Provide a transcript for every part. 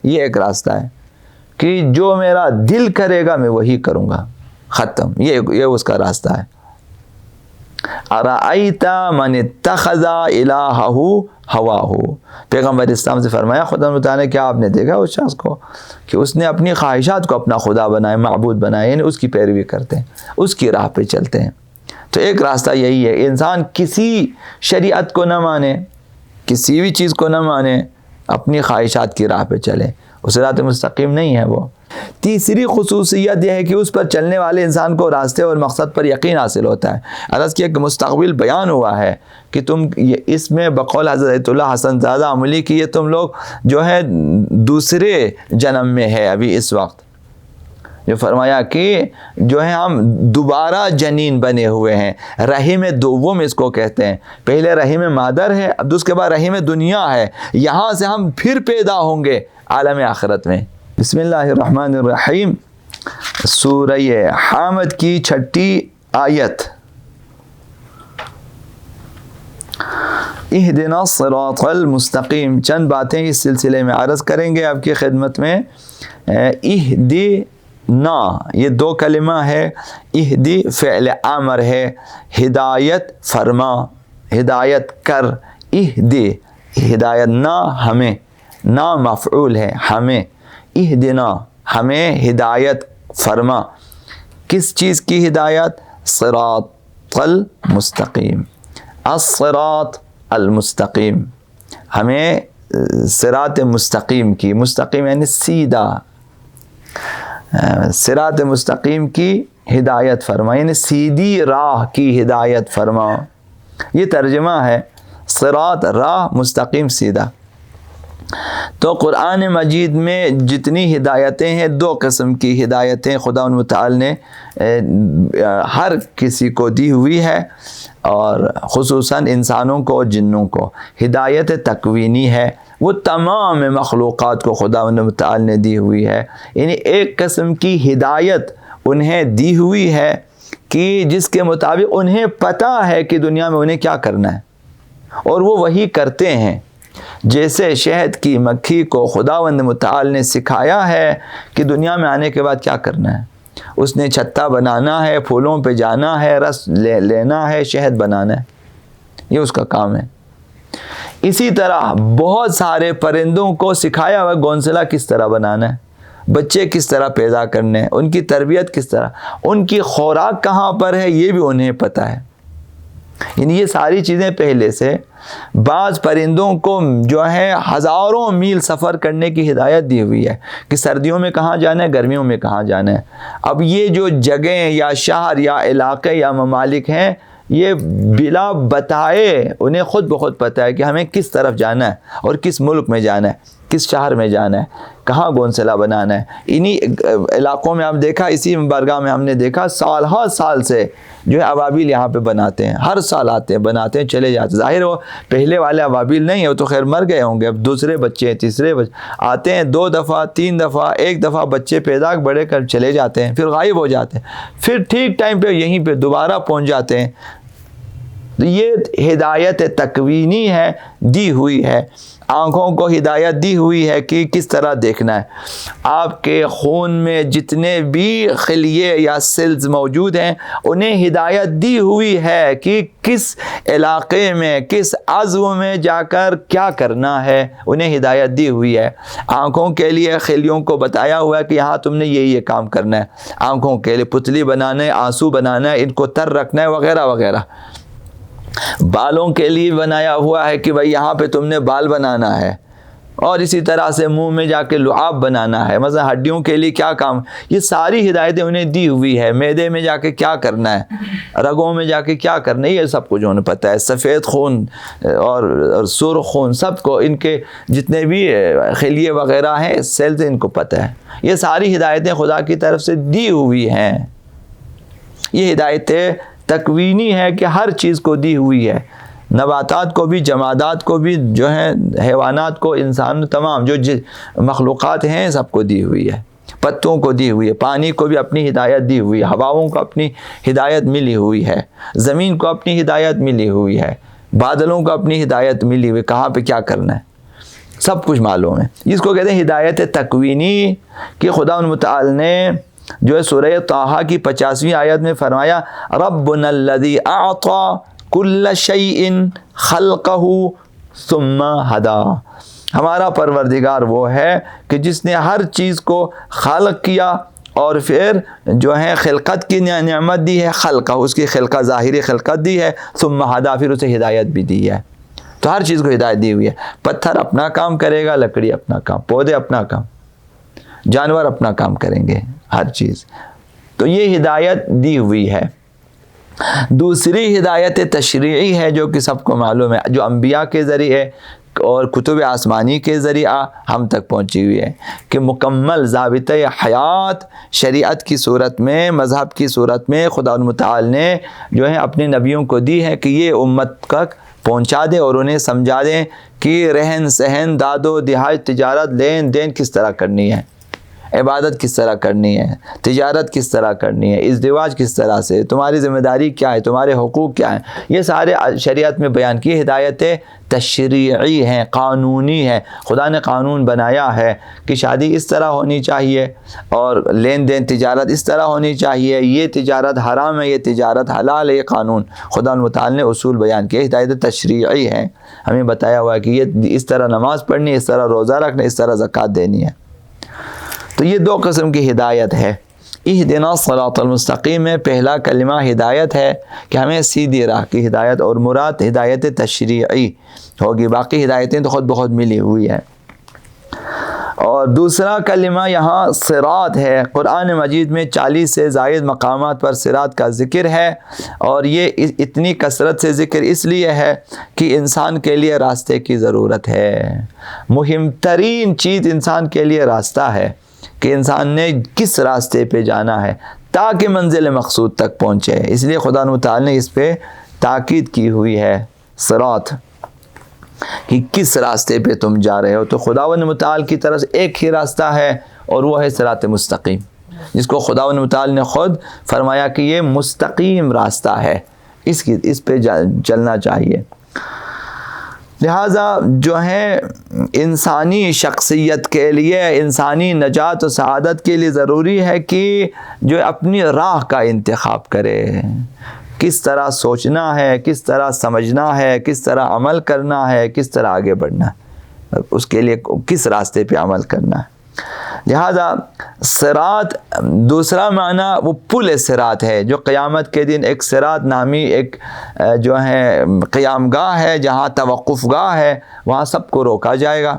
یہ ایک راستہ ہے کہ جو میرا دل کرے گا میں وہی کروں گا، ختم، یہ اس کا راستہ ہے۔ ارأیت من اتخذ الہہ ہواہ، پیغمبر اسلام سے فرمایا خدا متعالی نے، کیا آپ نے دیکھا اس شخص کو کہ اس نے اپنی خواہشات کو اپنا خدا بنائے، معبود بنائے، یعنی اس کی پیروی کرتے ہیں، اس کی راہ پہ چلتے ہیں۔ تو ایک راستہ یہی ہے، انسان کسی شریعت کو نہ مانے، کسی بھی چیز کو نہ مانے، اپنی خواہشات کی راہ پہ چلے، وہ صراط مستقیم نہیں ہے وہ۔ تیسری خصوصیت یہ ہے کہ اس پر چلنے والے انسان کو راستے اور مقصد پر یقین حاصل ہوتا ہے۔ عرض کیا کہ مستقبل بیان ہوا ہے کہ تم اس میں بقول حضرت اللہ حسن زادہ عملی کی، یہ تم لوگ جو ہے دوسرے جنم میں ہے ابھی اس وقت، جو فرمایا کہ جو ہے ہم دوبارہ جنین بنے ہوئے ہیں، رحم دوم اس کو کہتے ہیں، پہلے رحم مادر ہے، اب اس کے بعد رحم دنیا ہے، یہاں سے ہم پھر پیدا ہوں گے عالم آخرت میں۔ بسم اللہ الرحمن الرحیم، سورہ حامد کی 6 آیت۔ اہدنا الصراط المستقیم، چند باتیں اس سلسلے میں عرض کریں گے آپ کی خدمت میں۔ اہدنا، یہ 2 کلمہ ہے، اہدی فعل امر ہے، ہدایت فرما، ہدایت کر، اہدی ہدایت نہ ہمیں، نہ مفعول ہے ہمیں، اہدنا ہمیں ہدایت فرما، کس چیز کی ہدایت؟ صراط المستقیم، الصراط المستقیم، ہمیں صراط مستقیم کی، مستقیم یعنی سیدھا، صراط مستقیم کی ہدایت فرما، یعنی سیدھی راہ کی ہدایت فرما، یہ ترجمہ ہے، صراط راہ، مستقیم سیدھا۔ تو قرآن مجید میں جتنی ہدایتیں ہیں، 2 قسم کی ہدایتیں خدا متعال نے ہر کسی کو دی ہوئی ہے، اور خصوصاً انسانوں کو، جنوں کو۔ ہدایت تکوینی ہے، وہ تمام مخلوقات کو خدا متعال نے دی ہوئی ہے، یعنی ایک قسم کی ہدایت انہیں دی ہوئی ہے کہ جس کے مطابق انہیں پتہ ہے کہ دنیا میں انہیں کیا کرنا ہے، اور وہ وہی کرتے ہیں۔ جیسے شہد کی مکھی کو خداوند متعال نے سکھایا ہے کہ دنیا میں آنے کے بعد کیا کرنا ہے، اس نے چھتا بنانا ہے، پھولوں پہ جانا ہے، رس لینا ہے، شہد بنانا ہے، یہ اس کا کام ہے۔ اسی طرح بہت سارے پرندوں کو سکھایا ہوا گھونسلہ کس طرح بنانا ہے، بچے کس طرح پیدا کرنے ہیں، ان کی تربیت کس طرح، ان کی خوراک کہاں پر ہے، یہ بھی انہیں پتہ ہے۔ یعنی یہ ساری چیزیں پہلے سے، بعض پرندوں کو جو ہے ہزاروں میل سفر کرنے کی ہدایت دی ہوئی ہے کہ سردیوں میں کہاں جانا ہے، گرمیوں میں کہاں جانا ہے۔ اب یہ جو جگہیں یا شہر یا علاقے یا ممالک ہیں، یہ بلا بتائے انہیں خود بخود پتہ ہے کہ ہمیں کس طرف جانا ہے، اور کس ملک میں جانا ہے، کس شہر میں جانا ہے، کہاں گھونسلہ بنانا ہے۔ انہی علاقوں میں ہم دیکھا، اسی بارگاہ میں ہم نے دیکھا، سال ہر سال سے جو ہے ابابیل یہاں پہ بناتے ہیں، ہر سال آتے ہیں، بناتے ہیں، چلے جاتے ہیں۔ ظاہر وہ پہلے والے ابابیل نہیں ہیں، وہ تو خیر مر گئے ہوں گے، اب دوسرے بچے، تیسرے بچے آتے ہیں، 2 دفعہ 3 دفعہ، 1 دفعہ بچے پیدا بڑے کر چلے جاتے ہیں، پھر غائب ہو جاتے ہیں، پھر ٹھیک ٹائم پہ یہیں پہ دوبارہ پہنچ جاتے ہیں۔ یہ ہدایت تکوینی ہے، دی ہوئی ہے۔ آنکھوں کو ہدایت دی ہوئی ہے کہ کس طرح دیکھنا ہے۔ آپ کے خون میں جتنے بھی خلیے یا سیلز موجود ہیں، انہیں ہدایت دی ہوئی ہے کہ کس علاقے میں، کس عضو میں جا کر کیا کرنا ہے، انہیں ہدایت دی ہوئی ہے۔ آنکھوں کے لیے خلیوں کو بتایا ہوا ہے کہ یہاں تم نے یہ کام کرنا ہے، آنکھوں کے لیے پتلی بنانا ہے، آنسو بنانا ہے، ان کو تر رکھنا ہے، وغیرہ وغیرہ۔ بالوں کے لیے بنایا ہوا ہے کہ بھائی یہاں پہ تم نے بال بنانا ہے، اور اسی طرح سے منہ میں جا کے لعاب بنانا ہے، مثلا ہڈیوں کے لیے کیا کام، یہ ساری ہدایتیں انہیں دی ہوئی ہے۔ معدے میں جا کے کیا کرنا ہے، رگوں میں جا کے کیا کرنا ہے، یہ سب کچھ انہیں پتہ ہے۔ سفید خون اور سرخ خون، سب کو، ان کے جتنے بھی خلیے وغیرہ ہیں، سیلز، ان کو پتہ ہے۔ یہ ساری ہدایتیں خدا کی طرف سے دی ہوئی ہیں۔ یہ ہدایتیں تکوینی ہے کہ ہر چیز کو دی ہوئی ہے، نباتات کو بھی، جمادات کو بھی، جو ہیں حیوانات کو، انسان، تمام جو مخلوقات ہیں سب کو دی ہوئی ہے۔ پتوں کو دی ہوئی ہے، پانی کو بھی اپنی ہدایت دی ہوئی ہے، ہواؤں کو اپنی ہدایت ملی ہوئی ہے، زمین کو اپنی ہدایت ملی ہوئی ہے، بادلوں کو اپنی ہدایت ملی ہوئی ہے، کہاں پہ کیا کرنا ہے۔ سب کچھ معلوم ہے. جس کو کہتے ہیں ہدایت تکوینی، کہ خدا متعال نے جو ہے سورہ طٰہٰ کی 50ویں آیت میں فرمایا ربنا الذی اعطی کل شیء خلقہ ثم ہدا. ہمارا پروردگار وہ ہے کہ جس نے ہر چیز کو خلق کیا اور پھر جو ہے خلقت کی نعمت دی ہے، خلقہ اس کی خلقہ ظاہری خلقت دی ہے، ثم ہدا پھر اسے ہدایت بھی دی ہے. تو ہر چیز کو ہدایت دی ہوئی ہے. پتھر اپنا کام کرے گا، لکڑی اپنا کام، پودے اپنا کام، جانور اپنا کام کریں گے، ہر چیز. تو یہ ہدایت دی ہوئی ہے. دوسری ہدایت تشریعی ہے جو کہ سب کو معلوم ہے، جو انبیاء کے ذریعے اور کتب آسمانی کے ذریعہ ہم تک پہنچی ہوئی ہے، کہ مکمل ضابطۂ حیات شریعت کی صورت میں، مذہب کی صورت میں خدا متعال نے جو ہے اپنے نبیوں کو دی ہے کہ یہ امت تک پہنچا دیں اور انہیں سمجھا دیں کہ رہن سہن، داد و دہائی، تجارت، لین دین کس طرح کرنی ہے، عبادت کس طرح کرنی ہے، تجارت کس طرح کرنی ہے، ازدواج کس طرح سے، تمہاری ذمہ داری کیا ہے، تمہارے حقوق کیا ہیں. یہ سارے شریعت میں بیان کی ہدایتیں تشریعی ہیں، قانونی ہیں. خدا نے قانون بنایا ہے کہ شادی اس طرح ہونی چاہیے اور لین دین تجارت اس طرح ہونی چاہیے، یہ تجارت حرام ہے، یہ تجارت حلال ہے. یہ قانون خدا متعال نے اصول بیان کیے، ہدایت تشریعی ہیں. ہمیں بتایا ہوا ہے کہ یہ اس طرح نماز پڑھنی ہے، اس طرح روزہ رکھنا، اس طرح زکوٰۃ دینی ہے. تو یہ دو قسم کی ہدایت ہے. اہدنا الصراط المستقیم میں پہلا کلمہ ہدایت ہے کہ ہمیں سیدھی راہ کی ہدایت، اور مراد ہدایت تشریعی ہوگی، باقی ہدایتیں تو خود بخود ملی ہوئی ہیں. اور دوسرا کلمہ یہاں صراط ہے. قرآن مجید میں 40 سے زائد مقامات پر صراط کا ذکر ہے، اور یہ اتنی کثرت سے ذکر اس لیے ہے کہ انسان کے لیے راستے کی ضرورت ہے. مہم ترین چیز انسان کے لیے راستہ ہے کہ انسان نے کس راستے پہ جانا ہے تاکہ منزل مقصود تک پہنچے. اس لیے خدا متعال نے اس پہ تاکید کی ہوئی ہے، صراط، کہ کس راستے پہ تم جا رہے ہو. تو خداوند متعال کی طرف سے ایک ہی راستہ ہے اور وہ ہے صراط مستقیم، جس کو خداوند متعال نے خود فرمایا کہ یہ مستقیم راستہ ہے، اس پہ چلنا چاہیے. لہٰذا جو ہے انسانی شخصیت کے لیے، انسانی نجات و سعادت کے لیے ضروری ہے کہ جو اپنی راہ کا انتخاب کرے، کس طرح سوچنا ہے، کس طرح سمجھنا ہے، کس طرح عمل کرنا ہے، کس طرح آگے بڑھنا ہے، اس کے لیے کس راستے پہ عمل کرنا ہے. لہذا صراط دوسرا معنی وہ پل صراط ہے، جو قیامت کے دن ایک صراط نامی ایک جو ہے قیام گاہ ہے، جہاں توقف گاہ ہے، وہاں سب کو روکا جائے گا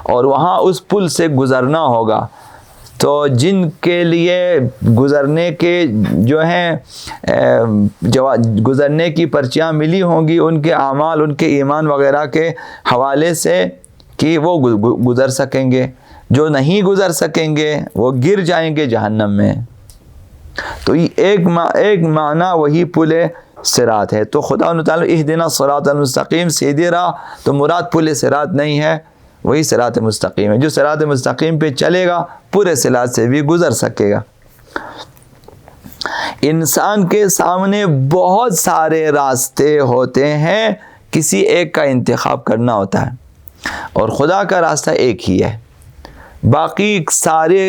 اور وہاں اس پل سے گزرنا ہوگا. تو جن کے لیے گزرنے کے جو ہیں گزرنے کی پرچیاں ملی ہوں گی، ان کے اعمال، ان کے ایمان وغیرہ کے حوالے سے کہ وہ گزر سکیں گے. جو نہیں گزر سکیں گے وہ گر جائیں گے جہنم میں. تو ایک معنی وہی پل صراط ہے. تو خدا تعالیٰ اہدنا الصراط المستقیم، سیدھی راہ، تو مراد پل صراط نہیں ہے، وہی صراط مستقیم ہے. جو صراط مستقیم پہ چلے گا پورے صراط سے بھی گزر سکے گا. انسان کے سامنے بہت سارے راستے ہوتے ہیں، کسی ایک کا انتخاب کرنا ہوتا ہے، اور خدا کا راستہ ایک ہی ہے، باقی سارے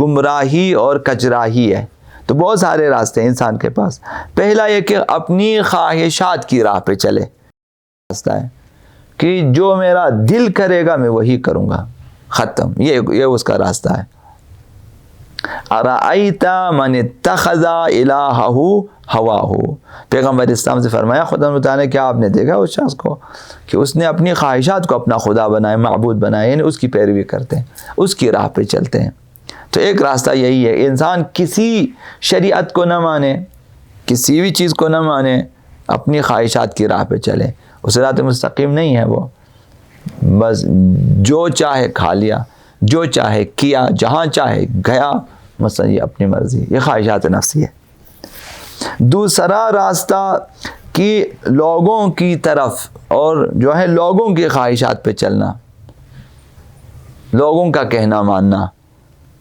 گمراہی اور کچراہی ہے. تو بہت سارے راستے ہیں انسان کے پاس. پہلا یہ کہ اپنی خواہشات کی راہ پہ چلے، راستہ ہے کہ جو میرا دل کرے گا میں وہی کروں گا، ختم. یہ اس کا راستہ ہے. ارأیت من اتخذ الہہ ہواہ، پیغمبر اسلام سے فرمایا خدا متعالی، کیا آپ نے دیکھا اس شخص کو کہ اس نے اپنی خواہشات کو اپنا خدا بنائے، معبود بنائے، یعنی اس کی پیروی کرتے ہیں، اس کی راہ پہ چلتے ہیں. تو ایک راستہ یہی ہے، انسان کسی شریعت کو نہ مانے، کسی بھی چیز کو نہ مانے، اپنی خواہشات کی راہ پہ چلے. اس صراط مستقیم نہیں ہے وہ. بس جو چاہے کھا لیا، جو چاہے کیا، جہاں چاہے گیا، مثلا یہ اپنی مرضی، یہ خواہشات نفسی ہے. دوسرا راستہ کہ لوگوں کی طرف اور جو ہے لوگوں کی خواہشات پہ چلنا، لوگوں کا کہنا ماننا،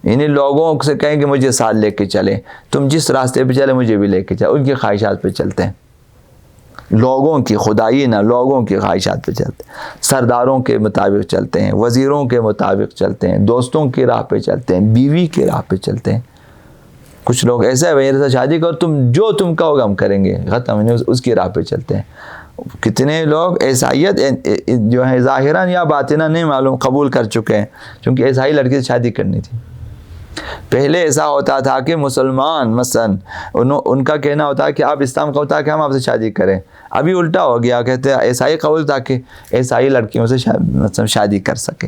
یعنی لوگوں سے کہیں کہ مجھے ساتھ لے کے چلیں، تم جس راستے پہ چلے مجھے بھی لے کے چلے، ان کی خواہشات پہ چلتے ہیں. لوگوں کی خدائی نہ، لوگوں کی خواہشات پہ چلتے ہیں، سرداروں کے مطابق چلتے ہیں، وزیروں کے مطابق چلتے ہیں، دوستوں کی راہ پہ چلتے ہیں، بیوی کی راہ پہ چلتے ہیں. کچھ لوگ ایسا ہے میرے ساتھ شادی کرو، تم کہو گے ہم کریں گے، ختم، اس کی راہ پہ چلتے ہیں. کتنے لوگ عیسائیت جو ہے ظاہراً یا باطناً نہیں معلوم قبول کر چکے ہیں، چونکہ عیسائی لڑکی سے شادی کرنی تھی. پہلے ایسا ہوتا تھا کہ مسلمان مثلاً ان کا کہنا ہوتا ہے کہ آپ اسلام کا ہوتا ہے کہ ہم آپ سے شادی کریں. ابھی الٹا ہو گیا، کہتے ہیں عیسائی قبول تھا کہ عیسائی لڑکیوں سے مثلاً شادی کر سکے.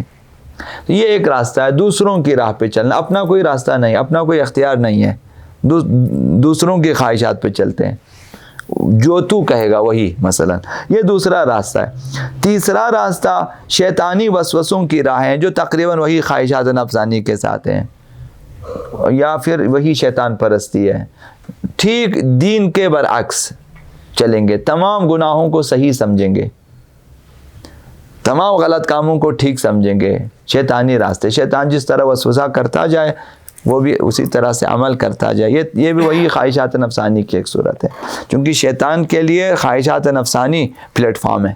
تو یہ ایک راستہ ہے دوسروں کی راہ پہ چلنا، اپنا کوئی راستہ نہیں، اپنا کوئی اختیار نہیں ہے، دوسروں کی خواہشات پہ چلتے ہیں، جو تو کہے گا وہی مثلا. یہ دوسرا راستہ ہے. تیسرا راستہ شیطانی وسوسوں کی راہ ہیں، جو تقریباً وہی خواہشات نفسانی کے ساتھ ہیں، یا پھر وہی شیطان پرستی ہے. ٹھیک دین کے برعکس چلیں گے، تمام گناہوں کو صحیح سمجھیں گے، تمام غلط کاموں کو ٹھیک سمجھیں گے. شیطانی راستے، شیطان جس طرح وسوسہ کرتا جائے وہ بھی اسی طرح سے عمل کرتا جائے. یہ بھی وہی خواہشات نفسانی کی ایک صورت ہے، کیونکہ شیطان کے لیے خواہشات نفسانی پلیٹ فارم ہے.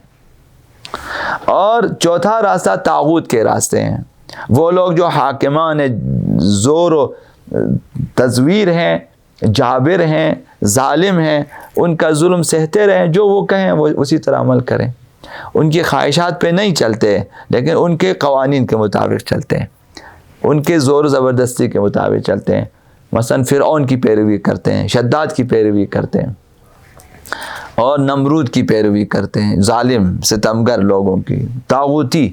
اور چوتھا راستہ طاغوت کے راستے ہیں، وہ لوگ جو حاکمان زور و تزویر ہیں، جابر ہیں، ظالم ہیں، ان کا ظلم سہتے رہیں، جو وہ کہیں وہ اسی طرح عمل کریں. ان کی خواہشات پہ نہیں چلتے، لیکن ان کے قوانین کے مطابق چلتے ہیں، ان کے زور و زبردستی کے مطابق چلتے ہیں. مثلا فرعون کی پیروی کرتے ہیں، شداد کی پیروی کرتے ہیں، اور نمرود کی پیروی کرتے ہیں، ظالم ستمگر لوگوں کی، طاغوتی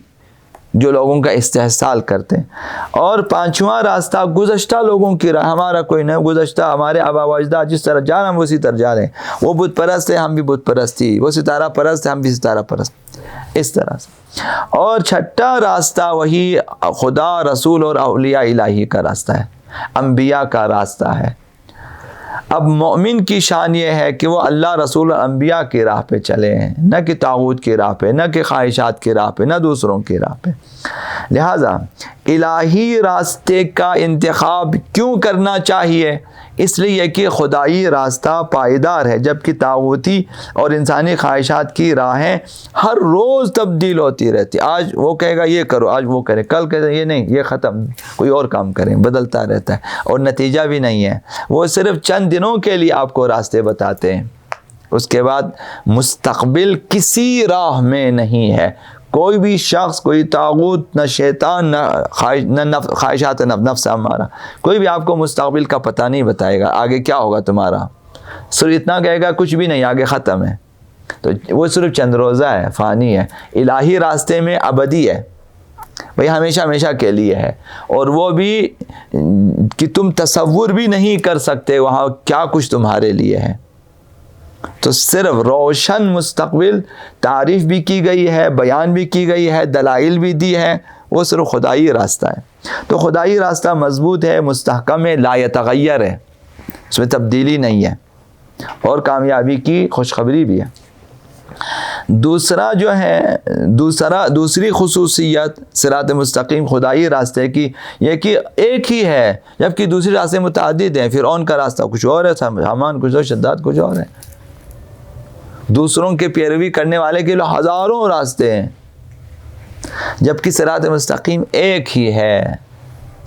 جو لوگوں کا استحصال کرتے ہیں. اور پانچواں راستہ گزشتہ لوگوں کی راہ، ہمارا کوئی نہیں، گزشتہ ہمارے آبا و اجداد جس طرح جا رہے ہیں ہم اسی طرح جا رہے ہیں. وہ بت پرست ہے، ہم بھی بت پرستی، وہ ستارہ پرست ہے، ہم بھی ستارہ پرست، اس طرح سے. اور چھٹا راستہ وہی خدا، رسول اور اولیاء الہی کا راستہ ہے، انبیاء کا راستہ ہے. اب مومن کی شان یہ ہے کہ وہ اللہ، رسول اور انبیاء کی راہ پہ چلے ہیں، نہ کہ طاغوت کی راہ پہ، نہ کہ خواہشات کی راہ پہ، نہ دوسروں کی راہ پہ. لہٰذا الہی راستے کا انتخاب کیوں کرنا چاہیے؟ اس لیے کہ خدائی راستہ پائیدار ہے، جبکہ طاغوتی اور انسانی خواہشات کی راہیں ہر روز تبدیل ہوتی رہتی. آج وہ کہے گا یہ کرو، آج وہ کرے، کل کہے گا یہ نہیں، یہ ختم، کوئی اور کام کریں، بدلتا رہتا ہے، اور نتیجہ بھی نہیں ہے. وہ صرف چند دنوں کے لیے آپ کو راستے بتاتے ہیں، اس کے بعد مستقبل کسی راہ میں نہیں ہے. کوئی بھی شخص، کوئی طاغوت، نہ شیطان، نہ خواہشات نفس ہمارا، کوئی بھی آپ کو مستقبل کا پتہ نہیں بتائے گا آگے کیا ہوگا تمہارا. صرف اتنا کہے گا کچھ بھی نہیں، آگے ختم ہے. تو وہ صرف چند روزہ ہے، فانی ہے. الہی راستے میں ابدی ہے، بھئی ہمیشہ ہمیشہ کے لیے ہے. اور وہ بھی کہ تم تصور بھی نہیں کر سکتے وہاں کیا کچھ تمہارے لیے ہے. تو صرف روشن مستقبل تعریف بھی کی گئی ہے، بیان بھی کی گئی ہے، دلائل بھی دی ہے، وہ صرف خدائی راستہ ہے. تو خدائی راستہ مضبوط ہے، مستحکم ہے، لا یتغیر ہے، اس میں تبدیلی نہیں ہے، اور کامیابی کی خوشخبری بھی ہے. دوسرا جو ہے دوسری خصوصیت صراط مستقیم خدائی راستے کی یہ کہ ایک ہی ہے، جبکہ دوسرے راستے متعدد ہیں. فرعون کا راستہ کچھ اور ہے، حامان کچھ اور، شداد کچھ اور ہے. دوسروں کے پیروی کرنے والے کے لیے ہزاروں راستے ہیں، جبکہ صراط مستقیم ایک ہی ہے.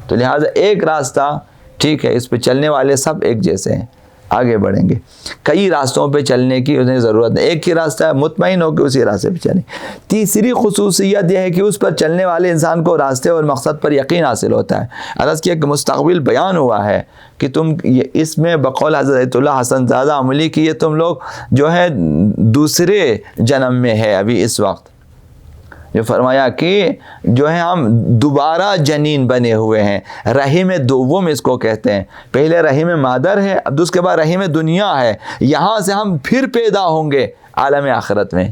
تو لہٰذا ایک راستہ ٹھیک ہے، اس پہ چلنے والے سب ایک جیسے ہیں، آگے بڑھیں گے. کئی راستوں پہ چلنے کی انہیں ضرورت نہیں، ایک ہی راستہ ہے، مطمئن ہو کہ اسی راستے پہ چلیں. تیسری خصوصیت یہ ہے کہ اس پر چلنے والے انسان کو راستے اور مقصد پر یقین حاصل ہوتا ہے. عرض کیا کہ مستقبل بیان ہوا ہے کہ تم اس میں بقول حضرت اللہ حسن زادہ عملی کی یہ تم لوگ جو ہے دوسرے جنم میں ہے. ابھی اس وقت جو فرمایا کہ جو ہے ہم دوبارہ جنین بنے ہوئے ہیں، رحم دوم اس کو کہتے ہیں. پہلے رحم مادر ہے، اب اس کے بعد رحم دنیا ہے. یہاں سے ہم پھر پیدا ہوں گے عالم آخرت میں.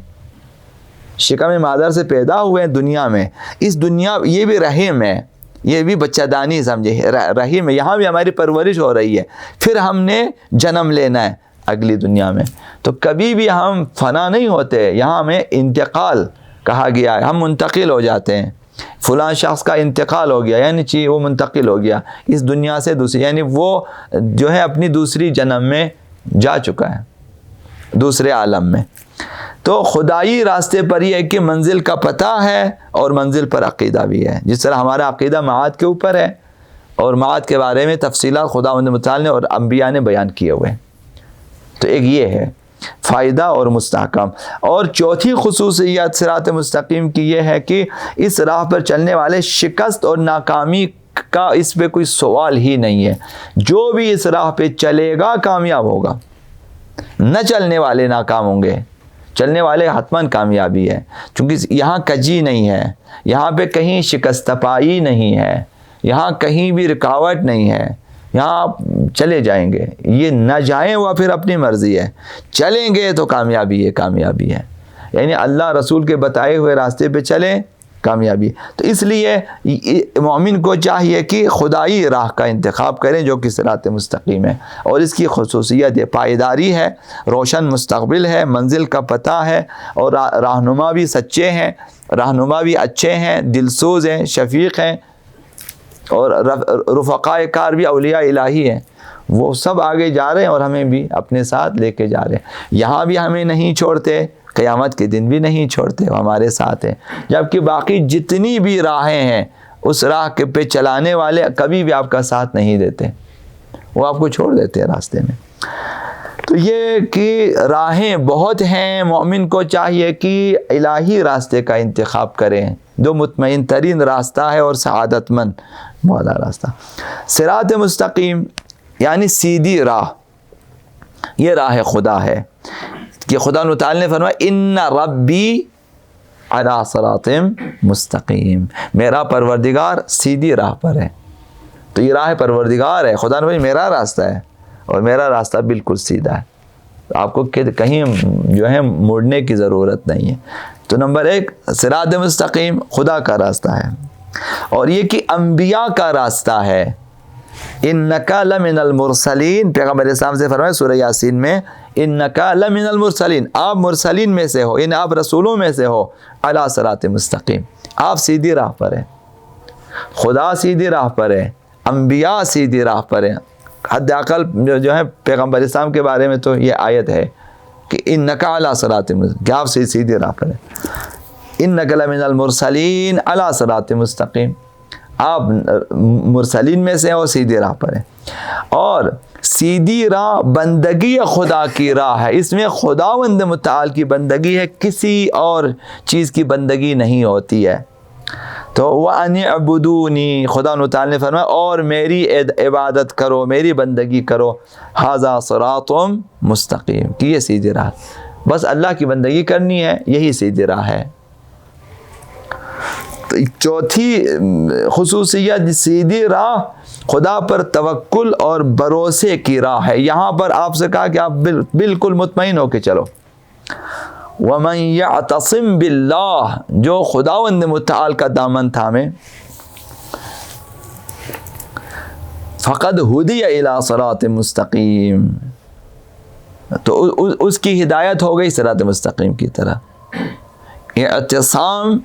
شکم مادر سے پیدا ہوئے ہیں دنیا میں، اس دنیا یہ بھی رحم ہے، یہ بھی بچہ دانی سمجھے، رحم ہے، یہاں بھی ہماری پرورش ہو رہی ہے. پھر ہم نے جنم لینا ہے اگلی دنیا میں. تو کبھی بھی ہم فنا نہیں ہوتے، یہاں ہمیں انتقال کہا گیا ہے، ہم منتقل ہو جاتے ہیں. فلاں شخص کا انتقال ہو گیا، یعنی وہ منتقل ہو گیا اس دنیا سے دوسری، یعنی وہ جو ہے اپنی دوسری جنم میں جا چکا ہے، دوسرے عالم میں. تو خدائی راستے پر یہ ہے کہ منزل کا پتہ ہے اور منزل پر عقیدہ بھی ہے. جس طرح ہمارا عقیدہ معاد کے اوپر ہے اور معاد کے بارے میں تفصیلات خداوند متعال نے اور انبیاء نے بیان کیے ہوئے ہیں. تو ایک یہ ہے فائدہ اور مستحکم. اور چوتھی خصوصیت صراط مستقیم کی یہ ہے کہ اس راہ پر چلنے والے شکست اور ناکامی کا اس پہ کوئی سوال ہی نہیں ہے. جو بھی اس راہ پہ چلے گا کامیاب ہوگا. نہ چلنے والے ناکام ہوں گے، چلنے والے حتماً کامیابی ہے. چونکہ یہاں کجی نہیں ہے، یہاں پہ کہیں شکست پائی نہیں ہے، یہاں کہیں بھی رکاوٹ نہیں ہے. یہاں آپ چلے جائیں گے، یہ نہ جائیں وہ پھر اپنی مرضی ہے، چلیں گے تو کامیابی ہے. کامیابی ہے یعنی اللہ رسول کے بتائے ہوئے راستے پہ چلیں، کامیابی. تو اس لیے مومن کو چاہیے کہ خدائی راہ کا انتخاب کریں جو کہ صراط مستقیم ہے. اور اس کی خصوصیت یہ پائیداری ہے، روشن مستقبل ہے، منزل کا پتہ ہے، اور رہنما بھی سچے ہیں، رہنما بھی اچھے ہیں، دلسوز ہیں، شفیق ہیں، اور رفقائے کار بھی اولیاء الہی ہیں. وہ سب آگے جا رہے ہیں اور ہمیں بھی اپنے ساتھ لے کے جا رہے ہیں. یہاں بھی ہمیں نہیں چھوڑتے، قیامت کے دن بھی نہیں چھوڑتے، وہ ہمارے ساتھ ہیں. جبکہ باقی جتنی بھی راہیں ہیں اس راہ کے پہ چلانے والے کبھی بھی آپ کا ساتھ نہیں دیتے، وہ آپ کو چھوڑ دیتے ہیں راستے میں. تو یہ کہ راہیں بہت ہیں، مومن کو چاہیے کہ الہی راستے کا انتخاب کریں جو مطمئن ترین راستہ ہے اور سعادت مند والا راستہ. صراط مستقیم یعنی سیدھی راہ، یہ راہ خدا ہے کہ خدا تعالی نے فرمایا ان ربی علی صراط مستقیم، میرا پروردگار سیدھی راہ پر ہے. تو یہ راہ پروردگار ہے، خدا نے فرمایا میرا راستہ ہے اور میرا راستہ بالکل سیدھا ہے، آپ کو کہیں جو ہے مڑنے کی ضرورت نہیں ہے. تو نمبر ایک صراط مستقیم خدا کا راستہ ہے، اور یہ کہ انبیاء کا راستہ ہے. انک لمن المرسلین، پیغمبر اسلام سے فرمایا سورہ یاسین میں انک لمن المرسلین، آپ مرسلین میں سے ہو، یعنی آپ رسولوں میں سے ہو. علی صراط مستقیم، آپ سیدھی راہ پر ہیں، خدا سیدھی راہ پر ہے، انبیاء سیدھی راہ پر ہیں. حد اقل جو ہے پیغمبر اسلام کے بارے میں تو یہ آیت ہے کہ انک علی صراط مستقیم، کہ آپ سیدھی راہ پر ہیں. انک لمن المرسلین علی صراط مستقیم، آپ مرسلین میں سے اور سیدھی راہ پر ہیں. اور سیدھی راہ بندگی خدا کی راہ ہے، اس میں خداوند متعال کی بندگی ہے، کسی اور چیز کی بندگی نہیں ہوتی ہے. تو وَأَنِ اعْبُدُونِي، خدا تعالی نے فرمایا اور میری عبادت کرو، میری بندگی کرو. هَذَا صِرَاطٌ مستقیم، کہ یہ سیدھی راہ، بس اللہ کی بندگی کرنی ہے، یہی سیدھی راہ ہے. چوتھی خصوصیت سیدھی راہ خدا پر توکل اور بھروسے کی راہ ہے. یہاں پر آپ سے کہا کہ آپ بالکل مطمئن ہو کے چلو. وَمَنْ يَعْتَصِمْ بِاللَّهِ، جو خداوند متعال کا دامن تھامے، فَقَدْ هُدِيَ إِلَىٰ صِرَاطٍ مُسْتَقِيم، تو اس کی ہدایت ہو گئی صراط مستقیم کی طرح. اعتصام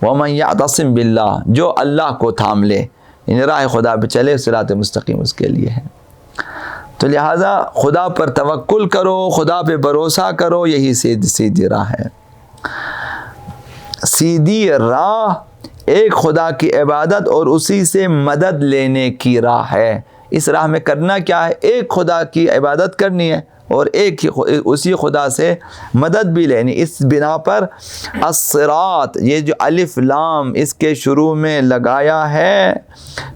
وَمَنْ يَعْتَصِمْ بِاللَّهِ، جو اللہ کو تھام لے، یعنی راہ خدا پہ چلے، صراط مستقیم اس کے لیے ہے. تو لہٰذا خدا پر توکل کرو، خدا پہ بھروسہ کرو، یہی سیدھی راہ ہے. سیدھی راہ ایک خدا کی عبادت اور اسی سے مدد لینے کی راہ ہے. اس راہ میں کرنا کیا ہے؟ ایک خدا کی عبادت کرنی ہے اور ایک اسی خدا سے مدد بھی لینی. اس بنا پر الصراط، یہ جو الف لام اس کے شروع میں لگایا ہے،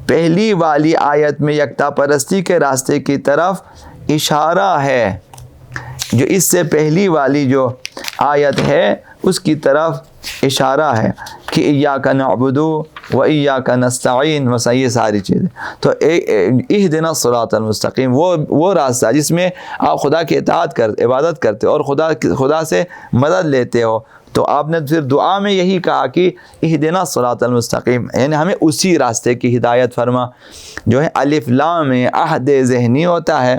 پہلی والی آیت میں یکتا پرستی کے راستے کی طرف اشارہ ہے. جو اس سے پہلی والی جو آیت ہے اس کی طرف اشارہ ہے کہ ایاک نعبد و ایاک نستعین، ویسا یہ ساری چیزیں. تو اہدنا الصراط المستقیم، وہ راستہ جس میں آپ خدا کی اطاعت عبادت کرتے ہو اور خدا سے مدد لیتے ہو. تو آپ نے پھر دعا میں یہی کہا کہ اہدنا الصراط المستقیم، یعنی ہمیں اسی راستے کی ہدایت فرما. جو ہے الف لام میں عہد ذہنی ہوتا ہے.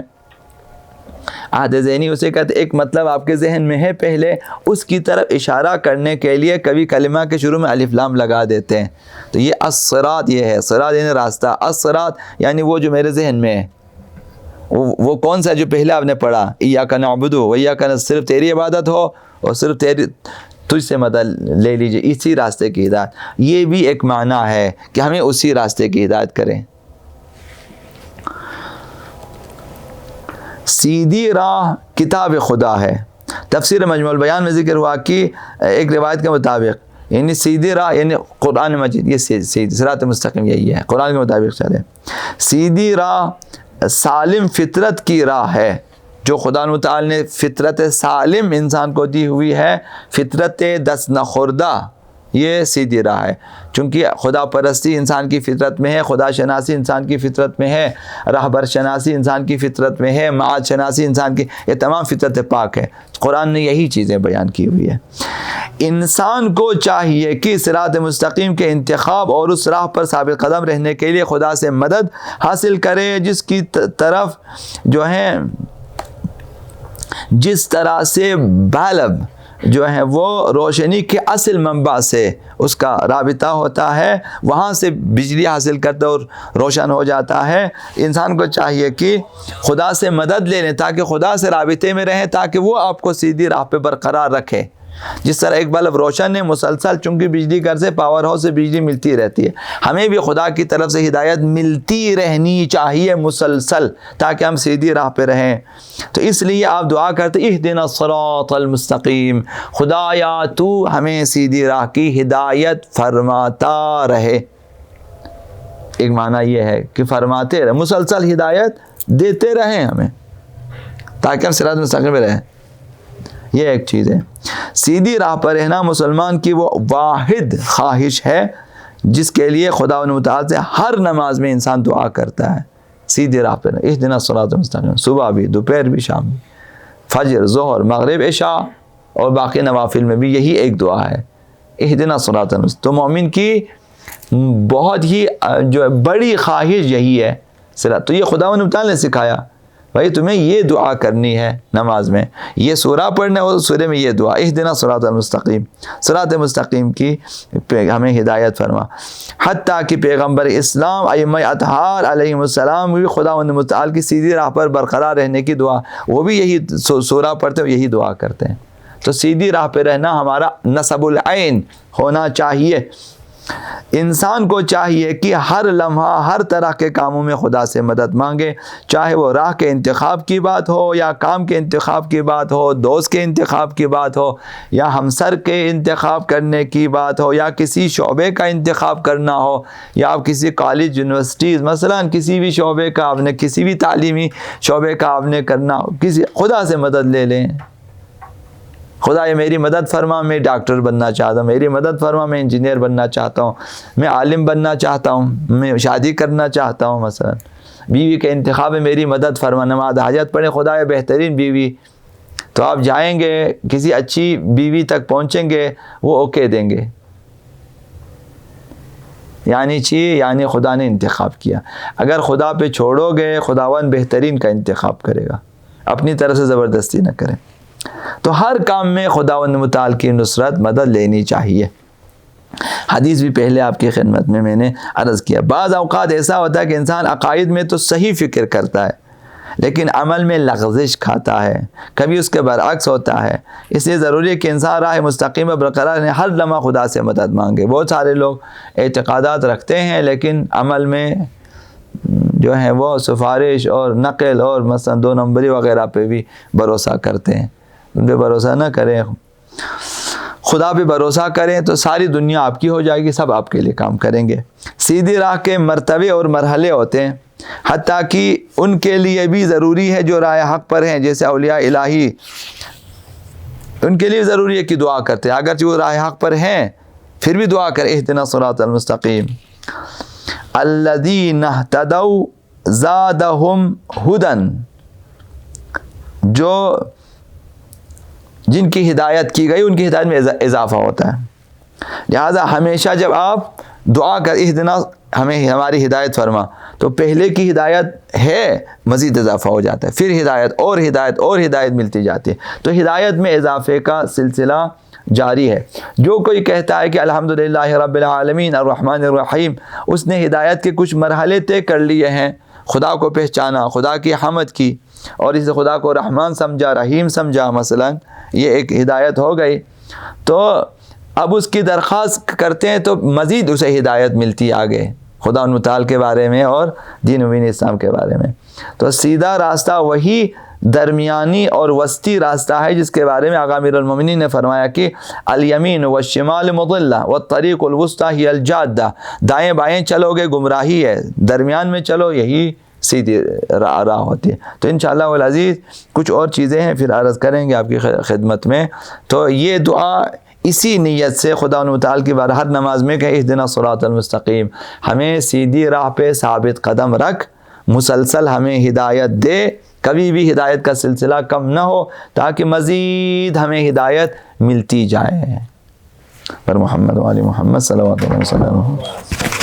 عہد ذہنی اسے کہتے ایک مطلب آپ کے ذہن میں ہے پہلے، اس کی طرف اشارہ کرنے کے لیے کبھی کلمہ کے شروع میں الف لام لگا دیتے ہیں. تو یہ الصراط، یہ ہے صراط یعنی راستہ، الصراط یعنی وہ جو میرے ذہن میں ہے، وہ کون سا جو پہلے آپ نے پڑھا، ایاک نعبد و ایاک نستعین، صرف تیری عبادت ہو اور صرف تجھ سے مدد لے لیجیے، اسی راستے کی ہدایت. یہ بھی ایک معنی ہے کہ ہمیں اسی راستے کی ہدایت کریں. سیدھی راہ کتاب خدا ہے. تفسیر مجموع البیان میں ذکر ہوا کہ ایک روایت کے مطابق یعنی سیدھی راہ یعنی قرآن مجید، یہ سیدھی صراط مستقیم یہی ہے، قرآن کے مطابق چلے. سیدھی راہ سالم فطرت کی راہ ہے، جو خدا متعال نے فطرت سالم انسان کو دی ہوئی ہے، فطرت دست نخوردہ، یہ سیدھی راہ ہے. چونکہ خدا پرستی انسان کی فطرت میں ہے، خدا شناسی انسان کی فطرت میں ہے، رہبر شناسی انسان کی فطرت میں ہے، معاد شناسی انسان کی، یہ تمام فطرت پاک ہے. قرآن نے یہی چیزیں بیان کی ہوئی ہے. انسان کو چاہیے کہ صراط مستقیم کے انتخاب اور اس راہ پر ثابت قدم رہنے کے لیے خدا سے مدد حاصل کرے، جس کی طرف جو ہے جس طرح سے بلب جو ہے وہ روشنی کے اصل منبع سے اس کا رابطہ ہوتا ہے، وہاں سے بجلی حاصل کرتا اور روشن ہو جاتا ہے. انسان کو چاہیے کہ خدا سے مدد لے لیں تاکہ خدا سے رابطے میں رہیں، تاکہ وہ آپ کو سیدھی راہ پہ برقرار رکھے. جس طرح ایک بلب روشن ہے مسلسل، چونکہ بجلی گھر سے پاور ہاؤس سے بجلی ملتی رہتی ہے، ہمیں بھی خدا کی طرف سے ہدایت ملتی رہنی چاہیے مسلسل، تاکہ ہم سیدھی راہ پہ رہیں. تو اس لیے آپ دعا کرتے اہدنا الصراط المستقیم، خدایا تو ہمیں سیدھی راہ کی ہدایت فرماتا رہے. ایک معنی یہ ہے کہ فرماتے رہے، مسلسل ہدایت دیتے رہیں ہمیں، تاکہ ہم صراط مستقیم میں رہیں. یہ ایک چیز ہے. سیدھی راہ پر رہنا مسلمان کی وہ واحد خواہش ہے جس کے لیے خدا متعال سے ہر نماز میں انسان دعا کرتا ہے. سیدھی راہ پر اہدنا الصراط المستقیم، صبح بھی، دوپہر بھی، شام بھی، فجر، ظہر، مغرب، عشاء اور باقی نوافل میں بھی یہی ایک دعا ہے، اہدنا الصراط المستقیم. تو مومن کی بہت ہی جو بڑی خواہش یہی ہے. تو یہ خدا متعال نے سکھایا، بھائی تمہیں یہ دعا کرنی ہے نماز میں، یہ سورہ پڑھنا ہے، سورہ میں یہ دعا اہدنا الصراط المستقیم، صراط مستقیم کی ہمیں ہدایت فرما. حتیٰ کہ پیغمبر اسلام ائمہ اطہار علیہم السلام بھی خدا متعال کی سیدھی راہ پر برقرار رہنے کی دعا، وہ بھی یہی سورہ پڑھتے ہیں، یہی دعا کرتے ہیں. تو سیدھی راہ پہ رہنا ہمارا نصب العین ہونا چاہیے. انسان کو چاہیے کہ ہر لمحہ ہر طرح کے کاموں میں خدا سے مدد مانگے، چاہے وہ راہ کے انتخاب کی بات ہو یا کام کے انتخاب کی بات ہو، دوست کے انتخاب کی بات ہو یا ہمسر کے انتخاب کرنے کی بات ہو یا کسی شعبے کا انتخاب کرنا ہو یا آپ کسی کالج یونیورسٹیز مثلا کسی بھی شعبے کا آپ نے کسی بھی تعلیمی شعبے کا آپ نے کرنا ہو، کسی خدا سے مدد لے لیں. خدا یہ میری مدد فرما، میں ڈاکٹر بننا چاہتا ہوں، میری مدد فرما، میں انجینئر بننا چاہتا ہوں، میں عالم بننا چاہتا ہوں، میں شادی کرنا چاہتا ہوں، مثلا بیوی کے انتخاب میں میری مدد فرما، نماز حاجت پڑھیں خدا یہ بہترین بیوی. تو آپ جائیں گے کسی اچھی بیوی تک پہنچیں گے، وہ اوکے دیں گے، یعنی خدا نے انتخاب کیا. اگر خدا پہ چھوڑو گے خداوند بہترین کا انتخاب کرے گا، اپنی طرف سے زبردستی نہ کریں. تو ہر کام میں خداوند متعال کی نصرت مدد لینی چاہیے. حدیث بھی پہلے آپ کی خدمت میں نے عرض کیا. بعض اوقات ایسا ہوتا ہے کہ انسان عقائد میں تو صحیح فکر کرتا ہے لیکن عمل میں لغزش کھاتا ہے، کبھی اس کے برعکس ہوتا ہے. اس لیے ضروری ہے کہ انسان راہ مستقیم برقرار رہے، ہر لمحہ خدا سے مدد مانگے. بہت سارے لوگ اعتقادات رکھتے ہیں لیکن عمل میں جو ہے وہ سفارش اور نقل اور مثلا 2 نمبری وغیرہ پہ بھی بھروسہ کرتے ہیں. ان پہ بھروسہ نہ کریں، خدا پہ بھروسہ کریں تو ساری دنیا آپ کی ہو جائے گی، سب آپ کے لیے کام کریں گے. سیدھی راہ کے مرتبے اور مرحلے ہوتے ہیں، حتیٰ کہ ان کے لیے بھی ضروری ہے جو راہ حق پر ہیں، جیسے اولیاء الہی، ان کے لیے ضروری ہے کہ دعا کرتے ہیں اگرچہ وہ راہ حق پر ہیں پھر بھی دعا کریں اہدنا الصراط المستقیم. الذین اہتدوا زادہم ھدی، جو جن کی ہدایت کی گئی ان کی ہدایت میں اضافہ ہوتا ہے. لہٰذا ہمیشہ جب آپ دعا کر اہدنا ہمیں ہماری ہدایت فرما، تو پہلے کی ہدایت ہے مزید اضافہ ہو جاتا ہے، پھر ہدایت اور ہدایت اور ہدایت ملتی جاتی ہے. تو ہدایت میں اضافے کا سلسلہ جاری ہے. جو کوئی کہتا ہے کہ الحمدللہ رب العالمین الرحمن الرحیم، اس نے ہدایت کے کچھ مرحلے طے کر لیے ہیں، خدا کو پہچانا، خدا کی حمد کی، اور اسے خدا کو رحمان سمجھا، رحیم سمجھا مثلا، یہ ایک ہدایت ہو گئی. تو اب اس کی درخواست کرتے ہیں تو مزید اسے ہدایت ملتی آگے خدا متعال کے بارے میں اور دین و دین اسلام کے بارے میں. تو سیدھا راستہ وہی درمیانی اور وسطی راستہ ہے جس کے بارے میں آقا امیر المومنین نے فرمایا کہ الیمین والشمال مضلہ والطریق الوسطی ہی الجادہ، دائیں بائیں چلو گے گمراہی ہے، درمیان میں چلو یہی سیدھی راہ ہوتی ہے. تو انشاءاللہ العزیز کچھ اور چیزیں ہیں پھر عرض کریں گے آپ کی خدمت میں. تو یہ دعا اسی نیت سے خدا متعال کی بار ہر نماز میں کہ اہدنا الصراط المستقیم، ہمیں سیدھی راہ پہ ثابت قدم رکھ، مسلسل ہمیں ہدایت دے، کبھی بھی ہدایت کا سلسلہ کم نہ ہو تاکہ مزید ہمیں ہدایت ملتی جائے. پر محمد و آل محمد صلوات اللہ علیہ وسلم.